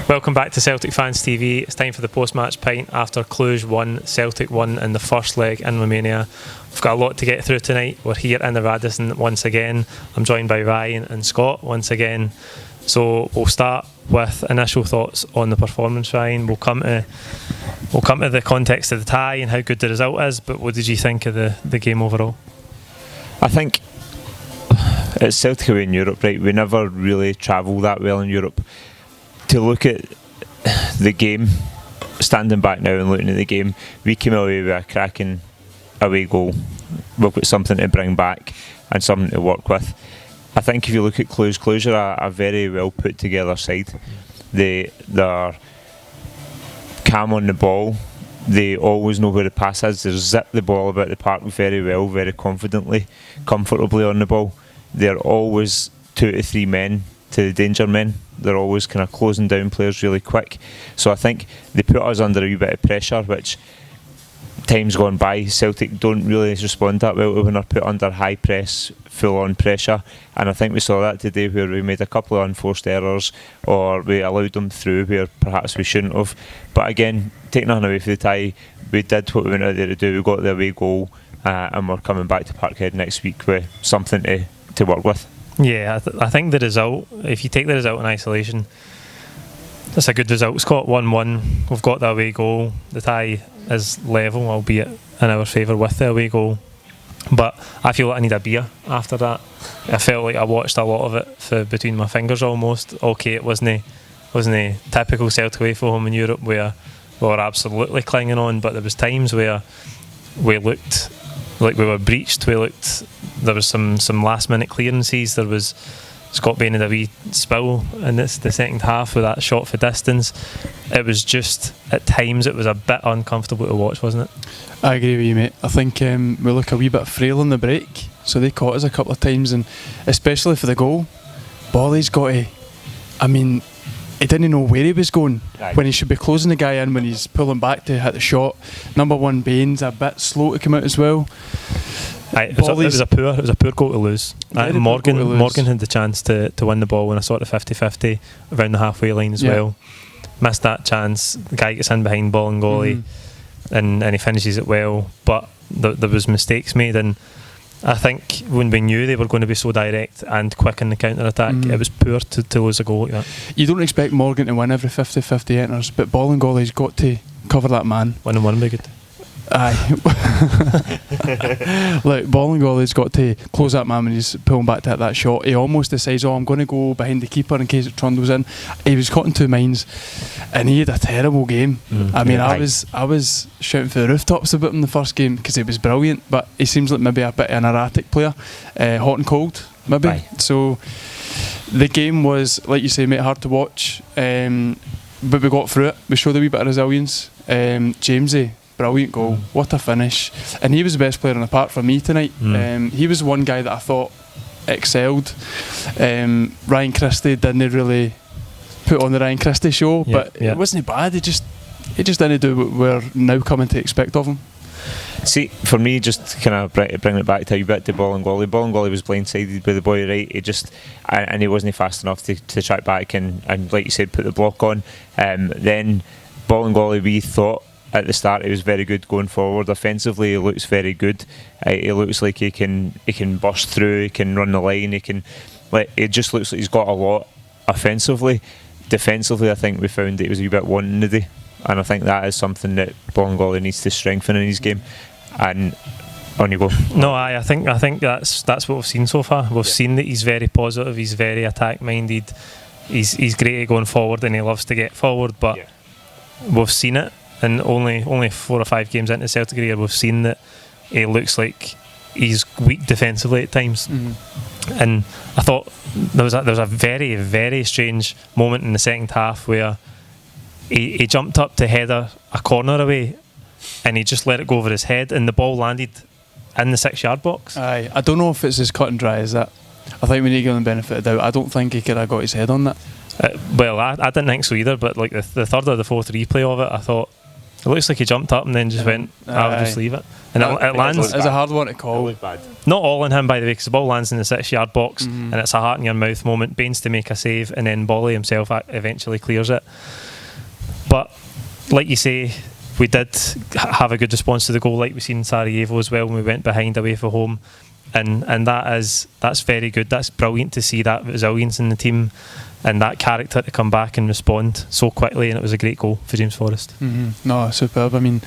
Welcome back to Celtic Fans TV. It's time for the post-match pint after Cluj won, Celtic won in the first leg in Romania. We've got a lot to get through tonight. We're here in the Radisson once again. I'm joined by Ryan and Scott once again. So we'll start with initial thoughts on the performance, Ryan. We'll come to the context of the tie and how good the result is, but what did you think of the game overall? I think it's Celtic away in Europe, right? We never really travel that well in Europe. To look at the game, standing back now and looking at the game, we came away with a cracking away goal. We've got something to bring back and something to work with. I think if you look at Cluj are a very well put together side. They're calm on the ball. They always know where the pass is. They zip the ball about the park very well, very confidently, comfortably on the ball. They're always 2 to 3 men to the danger men. They're always kind of closing down players really quick. So I think they put us under a wee bit of pressure, which times gone by Celtic don't really respond that well when they're put under high press, full on pressure, and I think we saw that today where we made a couple of unforced errors or we allowed them through where perhaps we shouldn't have. But again, take nothing away from the tie, we did what we went out there to do. We got the away goal and we're coming back to Parkhead next week with something to work with. Yeah, I think the result, if you take the result in isolation, it's a good result. Scott 1-1, we've got the away goal. The tie is level, albeit in our favour with the away goal. But I feel like I need a beer after that. I felt like I watched a lot of it between my fingers almost. Okay, it wasn't typical Celtic away from home in Europe where we were absolutely clinging on, but there was times where we looked like we were breached. There was some last minute clearances. There was Scott Bain had a wee spill in the second half with that shot for distance. It was just, at times, it was a bit uncomfortable to watch, wasn't it? I agree with you, mate. I think we look a wee bit frail on the break, so they caught us a couple of times, and especially for the goal, Bolly's got to, I mean, he didn't know where he was going when he should be closing the guy in when he's pulling back to hit the shot. Number 1, Bain's a bit slow to come out as well. It was a poor goal to lose. Morgan had the chance to win the ball when I saw it at 50-50 around the halfway line as well. Missed that chance. The guy gets in behind Bolingoli and he finishes it well, but there was mistakes made, and I think when we knew they were going to be so direct and quick in the counter-attack, it was poor to lose a goal like that. You don't expect Morgan to win every 50-50 enters, but Bolingoli's got to cover that man. 1-1 would be good. Aye. Like, Bolingoli's got to close that man when he's pulling back to hit that shot. He almost decides, I'm going to go behind the keeper in case Trundle's in. He was caught in 2 minds and he had a terrible game. I was shouting for the rooftops about him the first game because he was brilliant, but he seems like maybe a bit of an erratic player, hot and cold maybe. Aye. So the game was, like you say, mate, hard to watch, but we got through it. We showed a wee bit of resilience. Jamesy, brilliant goal, what a finish, and he was the best player on the park for me tonight. He was one guy that I thought excelled. Ryan Christie didn't really put on the Ryan Christie show, but it wasn't bad. He just didn't do what we're now coming to expect of him. See, for me, just kind of bring it back to a bit to Bolingoli. Bolingoli was blindsided by the boy, right? He wasn't fast enough to track back and like you said, put the block on. Then Bolingoli, we thought at the start he was very good going forward. Offensively, he looks very good. He looks like he can burst through, he can run the line, it just looks like he's got a lot offensively. Defensively, I think we found that he was a wee bit wanting today, and I think that is something that Bolingoli needs to strengthen in his game. And on you go. No, I think that's what we've seen so far. We've seen that he's very positive, he's very attack minded, he's great at going forward and he loves to get forward, but we've seen it. And only 4 or 5 games into Celtic career, we've seen that he looks like he's weak defensively at times. And I thought there was a very, very strange moment in the second half where he jumped up to header a corner away and he just let it go over his head and the ball landed in the 6-yard box. Aye, I don't know if it's as cut and dry as that. I think we need to give him the benefit of the doubt. I don't think he could have got his head on that. Well, I didn't think so either, but like the third or the fourth replay of it, I thought It looks like he jumped up and then just went, I'll just leave it. And it lands. It's a hard one to call. Not all on him, by the way, because the ball lands in the 6-yard box and it's a heart in your mouth moment. Baines to make a save and then Bolly himself eventually clears it. But like you say, we did have a good response to the goal, like we seen in Sarajevo as well when we went behind away for home. And that's very good. That's brilliant to see that resilience in the team and that character to come back and respond so quickly, and it was a great goal for James Forrest. No, superb. I mean,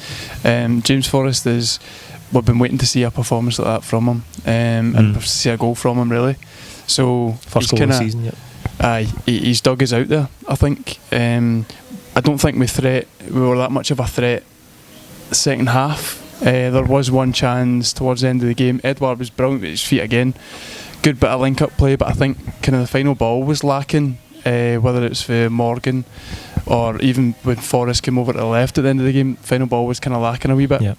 James Forrest we've been waiting to see a performance like that from him, and see a goal from him, really. So first goal of the season, yep. He's dug us out there, I think. I don't think we were that much of a threat the second half. There was one chance towards the end of the game. Edouard was brilliant with his feet again. Good bit of link-up play, but I think kind of the final ball was lacking, whether it's for Morgan or even when Forrest came over to the left at the end of the game, final ball was kind of lacking a wee bit. Yeah.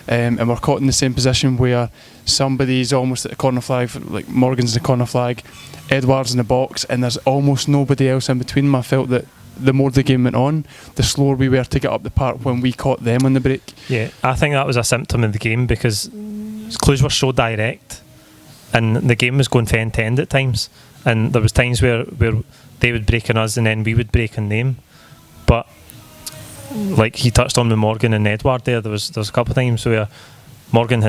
And we're caught in the same position where somebody's almost at the corner flag, like Morgan's the corner flag, Edouard's in the box, and there's almost nobody else in between them. I felt that the more the game went on, the slower we were to get up the park when we caught them on the break. Yeah, I think that was a symptom of the game because Cluj were so direct and the game was going for end-to-end at times, and there was times where they would break on us and then we would break on them. But like he touched on with Morgan and Edouard there was a couple of times where Morgan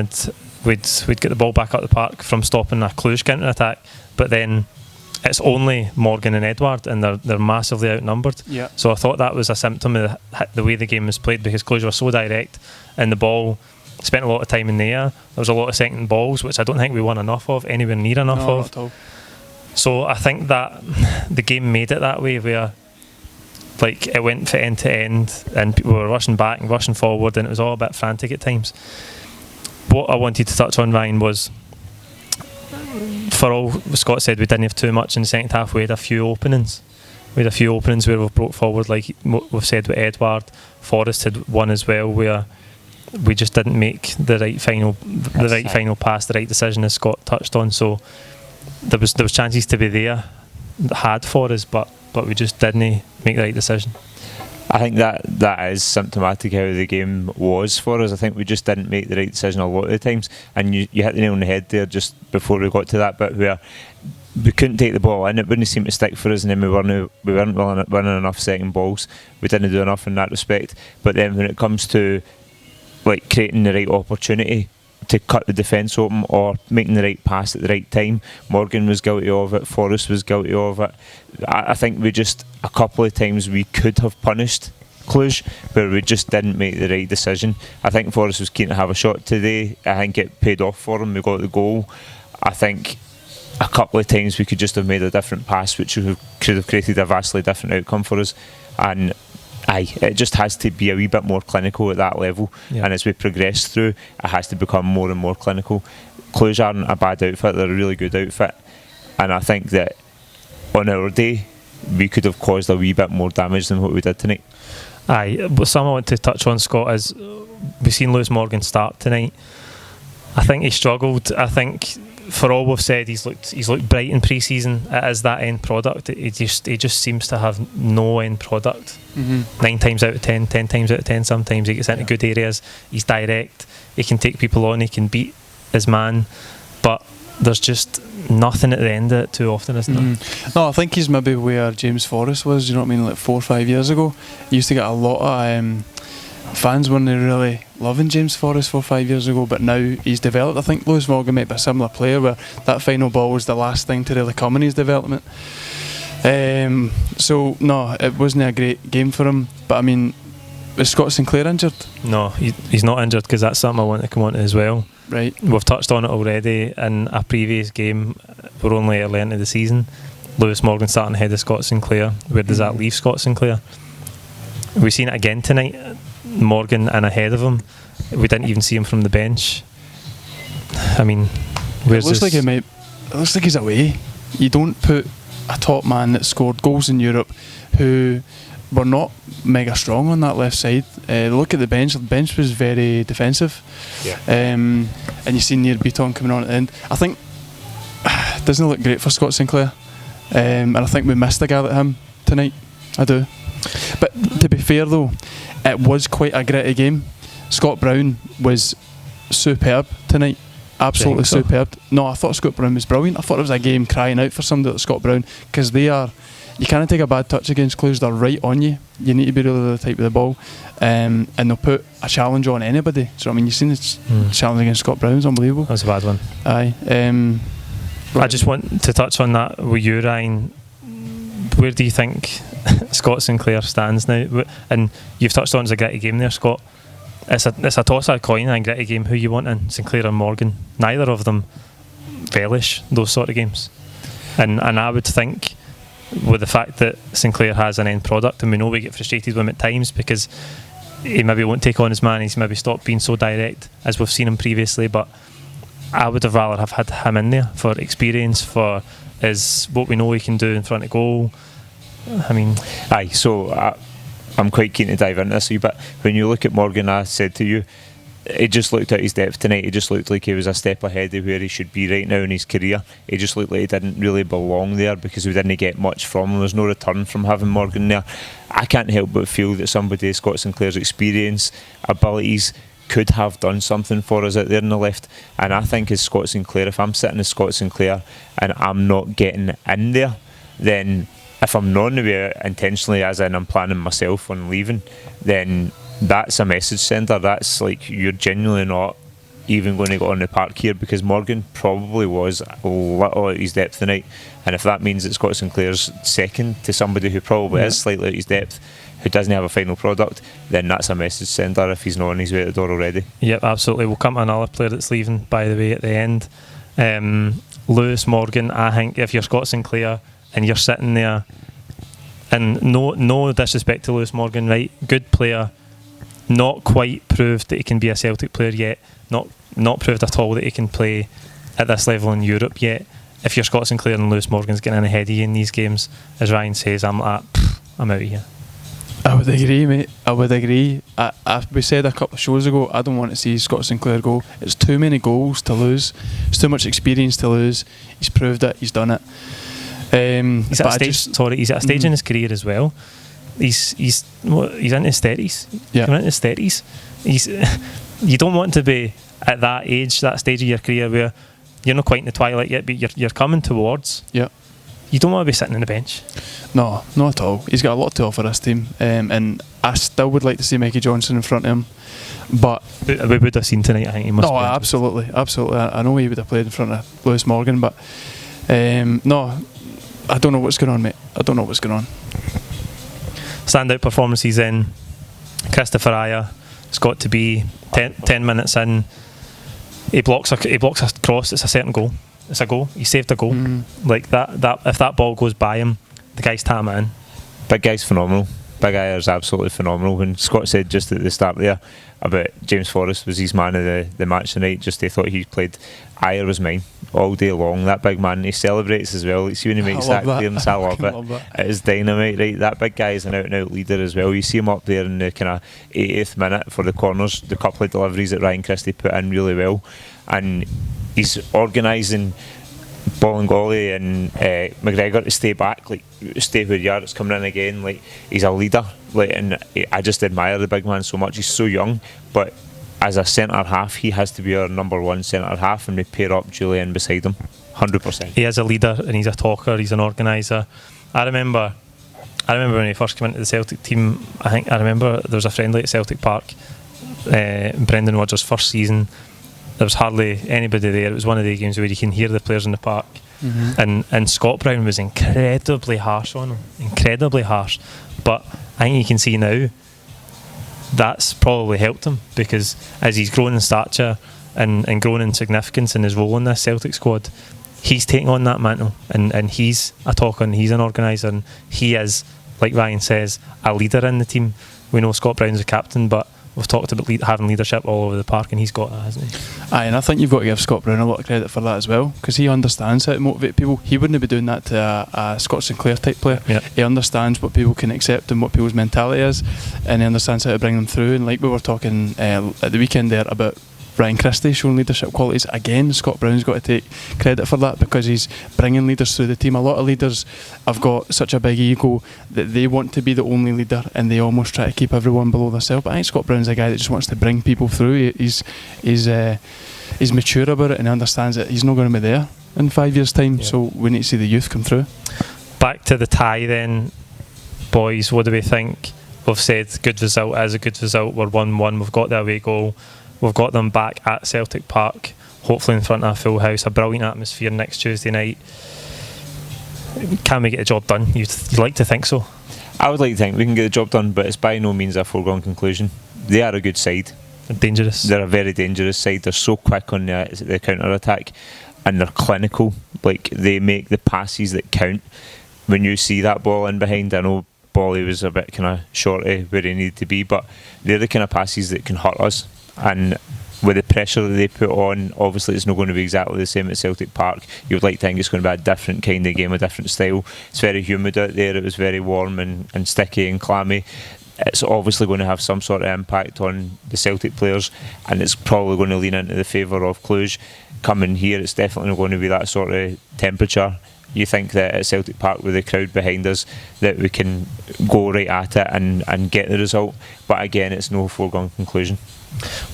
we'd get the ball back up the park from stopping a Cluj counter-attack, but then it's only Morgan and Edouard and they're massively outnumbered. Yeah. So I thought that was a symptom of the way the game was played because Cluj were so direct and the ball spent a lot of time in the air. There was a lot of second balls, which I don't think we won enough of, anywhere near enough of. Not at all. So I think that the game made it that way where like it went for end to end and we were rushing back and rushing forward and it was all a bit frantic at times. What I wanted to touch on, Ryan, was for all Scott said we didn't have too much in the second half, we had a few openings. We had a few openings where we've broke forward, like we've said with Edouard. Forrest had one as well where we just didn't make the right final pass, the right decision, as Scott touched on. So there was chances to be there had for us, but we just didn't make the right decision. I think that is symptomatic how the game was for us. I think we just didn't make the right decision a lot of the times, and you hit the nail on the head there just before we got to that bit where we couldn't take the ball in. It wouldn't seem to stick for us, and then we weren't winning enough second balls. We didn't do enough in that respect. But then when it comes to like creating the right opportunity to cut the defence open or making the right pass at the right time, Morgan was guilty of it, Forrest was guilty of it. I think we just, a couple of times we could have punished Cluj, but we just didn't make the right decision. I think Forrest was keen to have a shot today. I think it paid off for him. We got the goal. I think a couple of times we could just have made a different pass, which could have created a vastly different outcome for us. And it just has to be a wee bit more clinical at that level, and as we progress through, it has to become more and more clinical. Cluj aren't a bad outfit, they're a really good outfit, and I think that on our day we could have caused a wee bit more damage than what we did tonight. But something I want to touch on, Scott, is we've seen Lois Morgan start tonight. I think he struggled. I think for all we've said, he's looked bright in pre-season. It is that end product. He just seems to have no end product. 9 times out of 10, 10 times out of 10 sometimes he gets into good areas. He's direct, he can take people on, he can beat his man, but there's just nothing at the end of it too often, isn't there? No, I think he's maybe where James Forrest was, you know what I mean, like 4 or 5 years ago. He used to get a lot of fans weren't really loving James Forrest 4 or 5 years ago, but now he's developed. I think Lois Morgan might be a similar player where that final ball was the last thing to really come in his development. So no, it wasn't a great game for him, but I mean, is Scott Sinclair injured? No, he's not injured, because that's something I want to come on to as well. Right. We've touched on it already in a previous game. We're only early into the season. Lois Morgan starting ahead of Scott Sinclair. Where does that leave Scott Sinclair? We've seen it again tonight. Morgan in ahead of him. We didn't even see him from the bench. I mean, where's it looks like he's away. You don't put a top man that scored goals in Europe, who were not mega strong on that left side. Look at the bench. The bench was very defensive. Yeah. And you see Near Beaton coming on at the end. I think it doesn't look great for Scott Sinclair. And I think we missed a guy like him tonight. I do. But to be fair though, it was quite a gritty game. Scott Brown was superb tonight. Absolutely superb. No, I thought Scott Brown was brilliant. I thought it was a game crying out for somebody like Scott Brown, because you can't take a bad touch against Cluj. They're right on you. You need to be really tight with the ball, and they'll put a challenge on anybody. So I mean, you've seen this challenge against Scott Brown. It's unbelievable. That was a bad one. Aye. I just want to touch on that with you, Ryan. Where do you think Scott Sinclair stands now? And you've touched on it's a gritty game there, Scott. It's a toss of a coin, a gritty game. Who you want in, Sinclair or Morgan? Neither of them relish those sort of games. And I would think, with the fact that Sinclair has an end product, and we know we get frustrated with him at times because he maybe won't take on his man, he's maybe stopped being so direct as we've seen him previously, but I would have rather have had him in there for experience, for what we know he can do in front of goal. I mean, aye, so I'm quite keen to dive into this a wee bit. When you look at Morgan, I said to you, he just looked at his depth tonight. He just looked like he was a step ahead of where he should be right now in his career. He just looked like he didn't really belong there because we didn't get much from him. There's no return from having Morgan there. I can't help but feel that somebody Scott Sinclair's experience, abilities, could have done something for us out there on the left. And I think as Scott Sinclair, if I'm sitting as Scott Sinclair and I'm not getting in there, then if I'm not away intentionally, as in I'm planning myself on leaving, then that's a message sender. That's like, you're genuinely not even going to go on the park here, because Morgan probably was a little out of his depth tonight, and if that means that Scott Sinclair's second to somebody who probably is slightly out of his depth, who doesn't have a final product, then that's a message sender if he's not on his way out the door already. Yep, absolutely. We'll come to another player that's leaving, by the way, at the end. Lois Morgan. I think if you're Scott Sinclair and you're sitting there, and no disrespect to Lois Morgan, right? Good player, not quite proved that he can be a Celtic player yet, not proved at all that he can play at this level in Europe yet. If you're Scott Sinclair and Lois Morgan's getting in ahead of you in these games, as Ryan says, I'm out of here. I would agree, mate. I would agree. We said a couple of shows ago, I don't want to see Scott Sinclair go. It's too many goals to lose. It's too much experience to lose. He's proved it. He's done it. He's at a stage in his career as well. He's into his 30s. Yeah. Coming into his 30s. You don't want to be at that age, that stage of your career where you're not quite in the twilight yet, but you're coming towards. Yeah. You don't want to be sitting on the bench. No, not at all. He's got a lot to offer this team, and I still would like to see Mikey Johnson in front of him. But we would have seen tonight. I think he must. No, absolutely. I know he would have played in front of Lois Morgan, but no, I don't know what's going on, mate. I don't know what's going on. Standout performances in Christopher Aya. It's got to be 10 minutes in. He blocks a cross. It's a certain goal. It's a goal. He saved a goal. Like that. If that ball goes by him, the guy's tam in. Big guy's phenomenal. Big Aya is absolutely phenomenal. When Scott said just at the start there about James Forrest was his man of the match tonight, just they thought he played. Aya was mine all day long. That big man, he celebrates as well. See when he makes that clearance, I love it. It is dynamite, right? That big guy is an out and out leader as well. You see him up there in the kind of 80th minute for the corners, the couple of deliveries that Ryan Christie put in really well, and he's organising Bolingoli and McGregor to stay back, like stay where you are. It's coming in again. Like he's a leader, like, and I just admire the big man so much. He's so young, but as a centre half, he has to be our number one centre half, and we pair up Julian beside him, 100%. He is a leader and he's a talker. He's an organiser. I remember when he first came into the Celtic team. I remember there was a friendly at Celtic Park, Brendan Rodgers' first season. There was hardly anybody there. It was one of the games where you can hear the players in the park. And Scott Brown was incredibly harsh on him, incredibly harsh. But I think you can see now that's probably helped him, because as he's grown in stature and grown in significance in his role in this Celtic squad, he's taking on that mantle, and he's a talker and he's an organiser, and he is, like Ryan says, a leader in the team. We know Scott Brown's a captain, but we've talked about having leadership all over the park, and he's got that, hasn't he? Aye, and I think you've got to give Scott Brown a lot of credit for that as well, because he understands how to motivate people. He wouldn't be doing that to a Scott Sinclair type player. Yep. He understands what people can accept and what people's mentality is, and he understands how to bring them through. And like we were talking at the weekend there about Ryan Christie showing leadership qualities. Again, Scott Brown's got to take credit for that, because he's bringing leaders through the team. A lot of leaders have got such a big ego that they want to be the only leader, and they almost try to keep everyone below themselves. But I think Scott Brown's a guy that just wants to bring people through. He's mature about it and understands that he's not going to be there in 5 years' time. Yeah. So we need to see the youth come through. Back to the tie then, boys. What do we think? We've said good result as a good result. We're 1-1. We've got the away goal. We've got them back at Celtic Park, hopefully in front of a full house. A brilliant atmosphere next Tuesday night. Can we get the job done? You'd like to think so. I would like to think we can get the job done, but it's by no means a foregone conclusion. They are a good side. They're dangerous. They're a very dangerous side. They're so quick on the counter-attack, and they're clinical. Like, they make the passes that count. When you see that ball in behind, I know Bolly was a bit kind of shorty where he needed to be, but they're the kind of passes that can hurt us. And with the pressure that they put on, obviously it's not going to be exactly the same at Celtic Park. You would like to think it's going to be a different kind of game, a different style. It's very humid out there. It was very warm and sticky and clammy. It's obviously going to have some sort of impact on the Celtic players, and it's probably going to lean into the favour of Cluj. Coming here, it's definitely going to be that sort of temperature. You think that at Celtic Park, with the crowd behind us, that we can go right at it and get the result. But again, it's no foregone conclusion.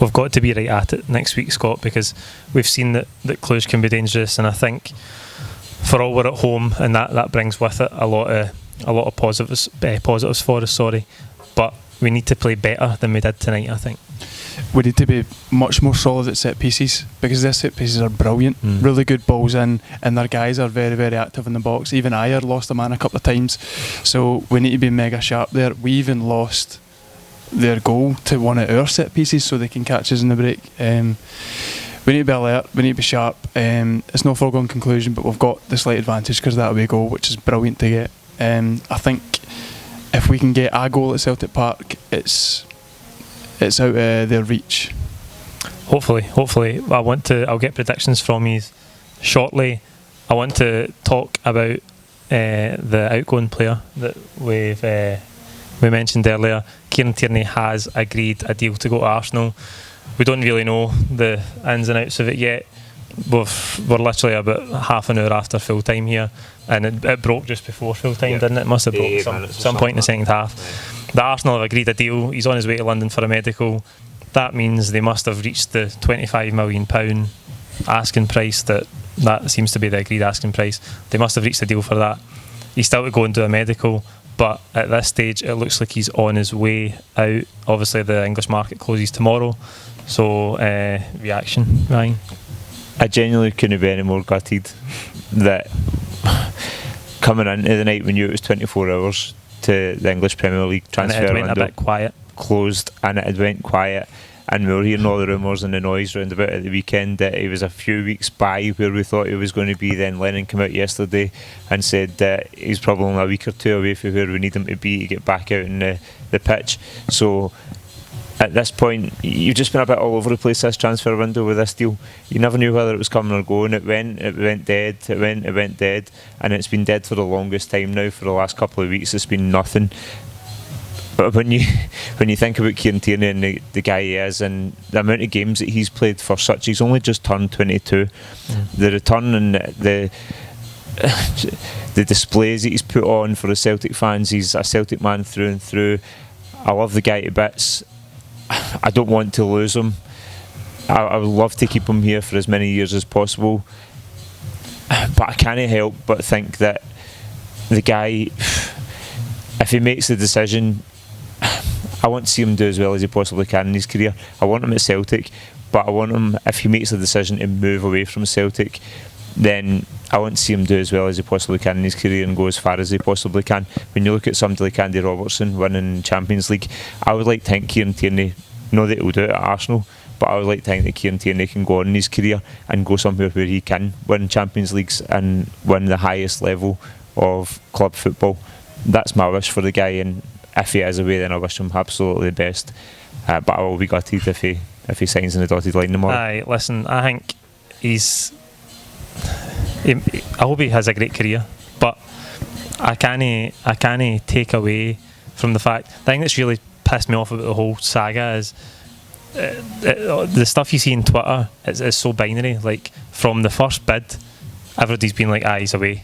We've got to be right at it next week, Scott, because we've seen that Cluj can be dangerous, and I think for all we're at home, and that brings with it a lot of positives for us. But we need to play better than we did tonight, I think. We need to be much more solid at set pieces, because their set pieces are brilliant. Really good balls in, and their guys are very, very active in the box. Even Ayer lost a man a couple of times, so we need to be mega sharp there. We even lost their goal to one of our set pieces, so they can catch us in the break. We need to be alert, we need to be sharp. It's no foregone conclusion, but we've got the slight advantage because of that away goal, which is brilliant to get. I think if we can get a goal at Celtic Park, it's out of their reach. Hopefully. I'll get predictions from you shortly. I want to talk about the outgoing player that we mentioned earlier. Kieran Tierney has agreed a deal to go to Arsenal. We don't really know the ins and outs of it yet. We're literally about half an hour after full time here, and it broke just before full time, didn't it? It must have broke some point in the second half. The Arsenal have agreed a deal. He's on his way to London for a medical. That means they must have reached the £25 million asking price. That seems to be the agreed asking price. They must have reached a deal for that. He's still to go and do a medical, but at this stage it looks like he's on his way out. Obviously the English market closes tomorrow, so reaction, Ryan? I genuinely couldn't be any more gutted that coming into the night, we knew it was 24 hours to the English Premier League transfer window. And it went a bit quiet. Closed, and it went quiet. And we were hearing all the rumours and the noise round about at the weekend that he was a few weeks by where we thought he was going to be. Then Lennon came out yesterday and said that he's probably only a week or two away from where we need him to be to get back out in the pitch. So at this point, you've just been a bit all over the place this transfer window with this deal. You never knew whether it was coming or going. It went dead, it went dead, and it's been dead for the longest time now. For the last couple of weeks, it's been nothing. But when you think about Kieran Tierney and the guy he is, and the amount of games that he's played for he's only just turned 22. The return and the displays that he's put on for the Celtic fans, he's a Celtic man through and through. I love the guy to bits. I don't want to lose him. I would love to keep him here for as many years as possible, but I can't help but think that the guy, if he makes the decision, I want to see him do as well as he possibly can in his career. I want him at Celtic, but I want him, if he makes the decision to move away from Celtic, then I want to see him do as well as he possibly can in his career and go as far as he possibly can. When you look at somebody like Andy Robertson winning Champions League, I would like to think Kieran Tierney, not that he'll do it at Arsenal, but I would like to think that Kieran Tierney can go on in his career and go somewhere where he can win Champions Leagues and win the highest level of club football. That's my wish for the guy, and if he is away, then I wish him absolutely the best. But I will be gutted if he signs in the dotted line tomorrow. Aye, listen, I think I hope he has a great career, but I can't take away from the fact, the thing that's really pissed me off about the whole saga is the stuff you see on Twitter is so binary. Like, from the first bid, everybody's been like, he's away.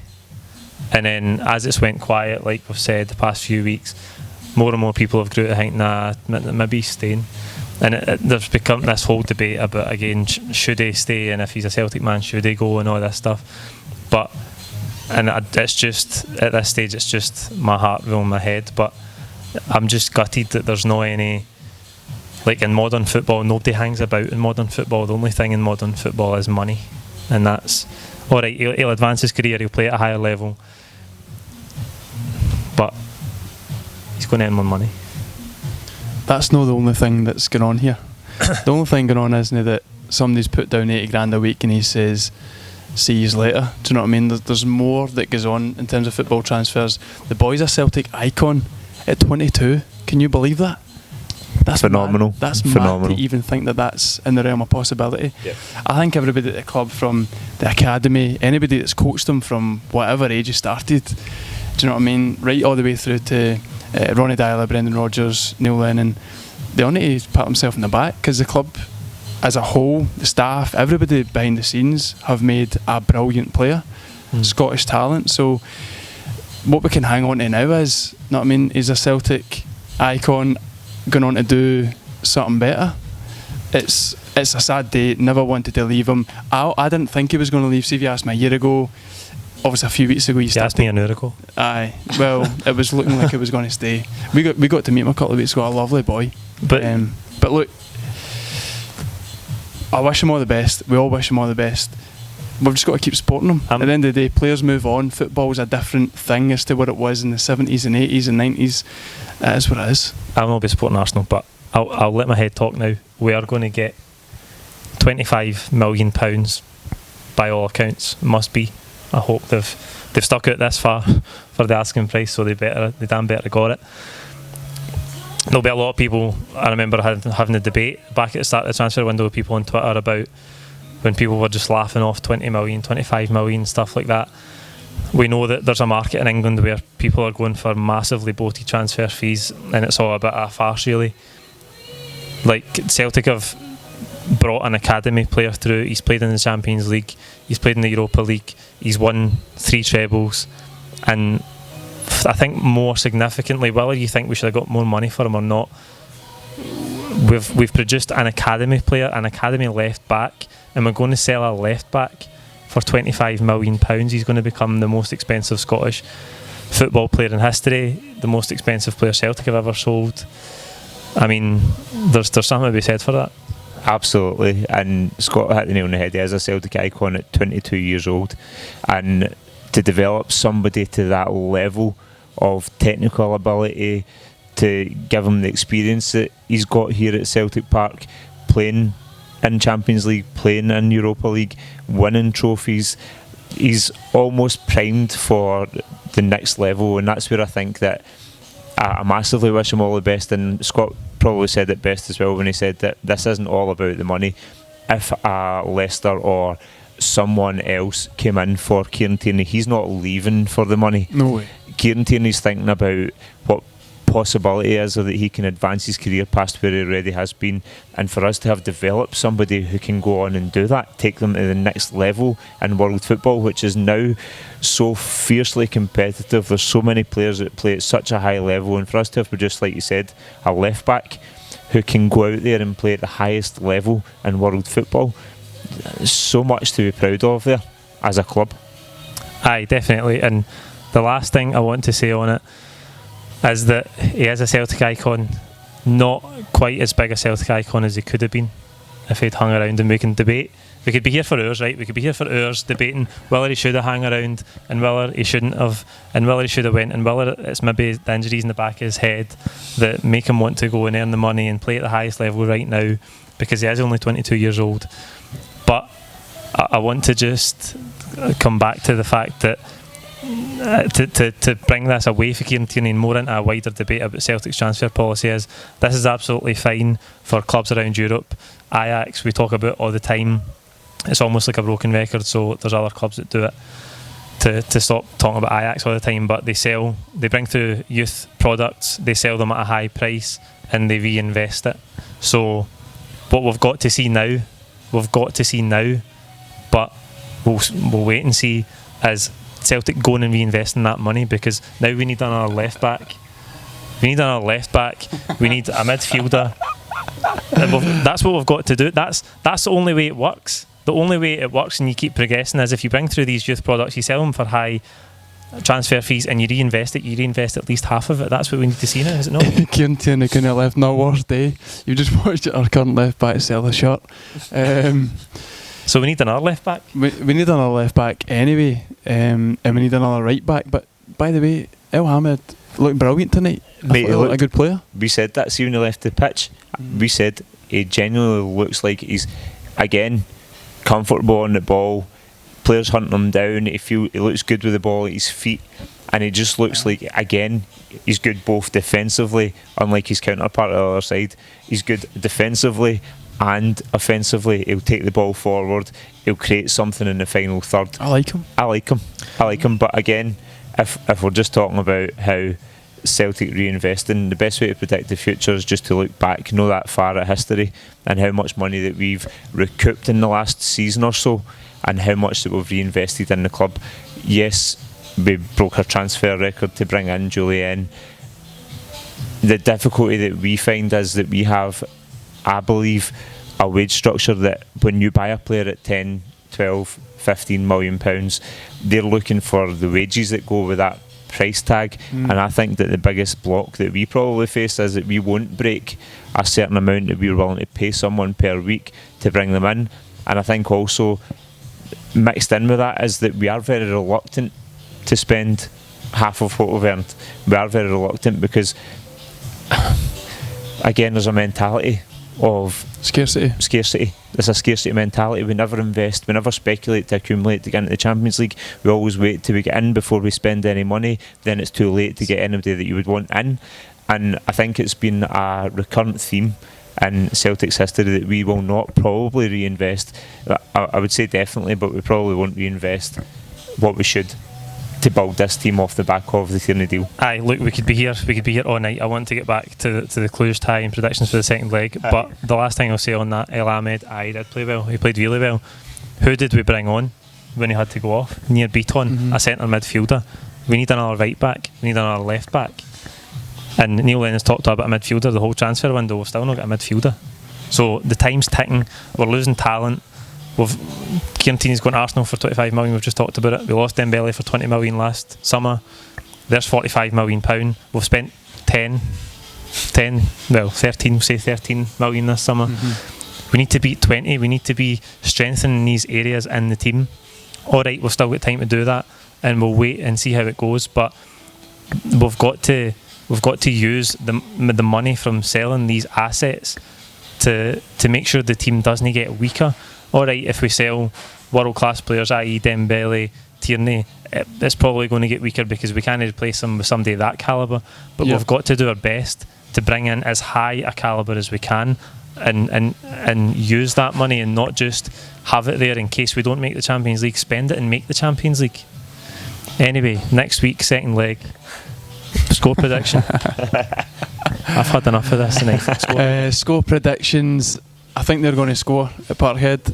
And then as it's went quiet, like we've said the past few weeks, more and more people have grew to think, maybe he's staying. And there's become this whole debate about, again, should he stay, and if he's a Celtic man, should he go, and all this stuff. But it's just, at this stage, it's just my heart will in my head. But I'm just gutted that there's no any, like in modern football, nobody hangs about in modern football. The only thing in modern football is money. And that's, alright, he'll advance his career, he'll play at a higher level, but he's going to earn more money. That's not the only thing that's going on here. The only thing going on isn't it that somebody's put down 80 grand a week and he says, see you later. Do you know what I mean? There's more that goes on in terms of football transfers. The boy's a Celtic icon at 22. Can you believe that? That's phenomenal. Mad. That's phenomenal. Mad to even think that that's in the realm of possibility. Yep. I think everybody at the club, from the academy, anybody that's coached them from whatever age he started, do you know what I mean? Right all the way through to Ronnie Dyler, Brendan Rodgers, Neil Lennon, they all need to pat themselves in the back, because the club as a whole, the staff, everybody behind the scenes have made a brilliant player, Scottish talent. So what we can hang on to now is, you know what I mean, he's a Celtic icon going on to do something better. It's a sad day. Never wanted to leave him. I didn't think he was going to leave. See, if you asked me a year ago, obviously a few weeks ago, you asked me an hour ago. Aye, well, it was looking like it was going to stay. We got to meet him a couple of weeks ago. A lovely boy. But look, I wish him all the best. We all wish him all the best. We've just got to keep supporting him. At the end of the day, players move on. Football's a different thing as to what it was in the 70s and 80s and 90s. It is what it is. I'll not be supporting Arsenal, but I'll let my head talk now. We are going to get £25 million by all accounts. Must be. I hope they've stuck out this far for the asking price, so they damn better got it. There'll be a lot of people. I remember having a debate back at the start of the transfer window with people on Twitter about when people were just laughing off 20 million, 25 million, stuff like that. We know that there's a market in England where people are going for massively boaty transfer fees, and it's all a bit of a farce, really. Like, Celtic have brought an academy player through. He's played in the Champions League, he's played in the Europa League, he's won 3 trebles, and I think more significantly, whether you think we should have got more money for him or not, we've produced an academy player, an academy left back, and we're going to sell our left back for £25 million. He's going to become the most expensive Scottish football player in history, the most expensive player Celtic have ever sold. I mean, there's something to be said for that. Absolutely, and Scott hit the nail on the head. He is a Celtic icon at 22 years old, and to develop somebody to that level of technical ability, to give him the experience that he's got here at Celtic Park, playing in Champions League, playing in Europa League, winning trophies, he's almost primed for the next level, and that's where I think that I massively wish him all the best. And Scott probably said it best as well when he said that this isn't all about the money. If Leicester or someone else came in for Kieran Tierney, he's not leaving for the money. No way. Kieran Tierney's thinking about what possibility is, or that he can advance his career past where he already has been, and for us to have developed somebody who can go on and do that, take them to the next level in world football, which is now so fiercely competitive. There's so many players that play at such a high level, and for us to have produced, like you said, a left back who can go out there and play at the highest level in world football, so much to be proud of there as a club. Aye, definitely. And the last thing I want to say on it is that he is a Celtic icon, not quite as big a Celtic icon as he could have been if he'd hung around. And we can debate. We could be here for hours, right? We could be here for hours debating whether he should have hung around and whether he shouldn't have, and whether he should have went, and whether it's maybe the injuries in the back of his head that make him want to go and earn the money and play at the highest level right now, because he is only 22 years old. But I want to just come back to the fact that to bring this away for Kieran Tierney and more into a wider debate about Celtic's transfer policy is, this is absolutely fine for clubs around Europe. Ajax, we talk about all the time. It's almost like a broken record, so there's other clubs that do it to stop talking about Ajax all the time, but they bring through youth products, they sell them at a high price, and they reinvest it. So what we've got to see now, but we'll wait and see as Celtic going and reinvesting that money, because now we need another left back. We need a midfielder. That's what we've got to do. That's the only way it works. The only way it works and you keep progressing is if you bring through these youth products, you sell them for high transfer fees and you reinvest at least half of it. That's what we need to see now, is it not? Kieran Tierney couldn't have left no worse day. You just watched our current left back sell a shirt. So we need another left back. We need another left back anyway, and we need another right back. But by the way, El Hamid looked brilliant tonight. Mate, he looked a good player. We said that, see when he left the pitch, we said he genuinely looks like he's, again, comfortable on the ball. Players hunting him down. He looks good with the ball at his feet, and he just looks like, again, he's good both defensively, unlike his counterpart on the other side. He's good defensively and offensively. He'll take the ball forward. He'll create something in the final third. I like him. But again, if we're just talking about how Celtic reinvesting, the best way to predict the future is just to look back, know that far at history, and how much money that we've recouped in the last season or so, and how much that we've reinvested in the club. Yes, we broke our transfer record to bring in Julian. The difficulty that we find is that we have, I believe, a wage structure that when you buy a player at 10, 12, 15 million pounds, they're looking for the wages that go with that price tag. And I think that the biggest block that we probably face is that we won't break a certain amount that we're willing to pay someone per week to bring them in. And I think also mixed in with that is that we are very reluctant to spend half of what we've earned. We are very reluctant because, again, there's a mentality of scarcity. There's a scarcity mentality. We never invest, we never speculate to accumulate to get into the Champions League. We always wait till we get in before we spend any money. Then it's too late to get anybody that you would want in. And I think it's been a recurrent theme in Celtic's history that we will not probably reinvest. I would say definitely, but we probably won't reinvest what we should to build this team off the back of the Tierney deal. Aye, look, we could be here all night. I want to get back to the Cluj tie and predictions for the second leg. Aye. But the last thing I'll say on that, El Ahmed, he did play well. He played really well. Who did we bring on when he had to go off? Near Beaton, a centre midfielder. We need another right back. We need another left back. And Neil Lennon's talked about a midfielder the whole transfer window. We've still not got a midfielder. So the time's ticking. We're losing talent. Kieran Tierney's going to Arsenal for 25 million. We've just talked about it. We lost Dembele for 20 million last summer. There's 45 million pound. We've spent 13 million this summer. We need to beat 20. We need to be strengthening these areas in the team. Alright, we've still got time to do that, and we'll wait and see how it goes, but we've got to use the money from selling these assets to make sure the team doesn't get weaker. Alright, if we sell world-class players, i.e. Dembele, Tierney, it's probably going to get weaker because we can't replace them with somebody of that calibre. But we've got to do our best to bring in as high a calibre as we can and use that money and not just have it there in case we don't make the Champions League. Spend it and make the Champions League. Anyway, next week, second leg. Score prediction. I've had enough of this tonight. Score predictions. I think they're going to score at Parkhead.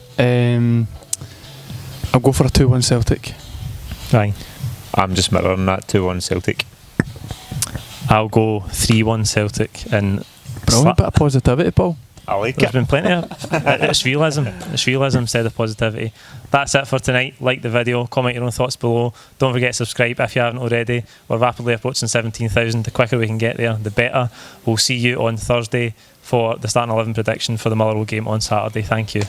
I'll go for a 2-1 Celtic. Right. I'm just mirroring that 2-1 Celtic. I'll go 3-1 Celtic. And brilliant bit of positivity, Paul. I like There's been plenty of it's realism. It's realism instead of positivity. That's it for tonight. Like the video, comment your own thoughts below. Don't forget to subscribe if you haven't already. We're rapidly approaching 17,000. The quicker we can get there, the better. We'll see you on Thursday for the starting 11 prediction for the Motherwell game on Saturday. Thank you.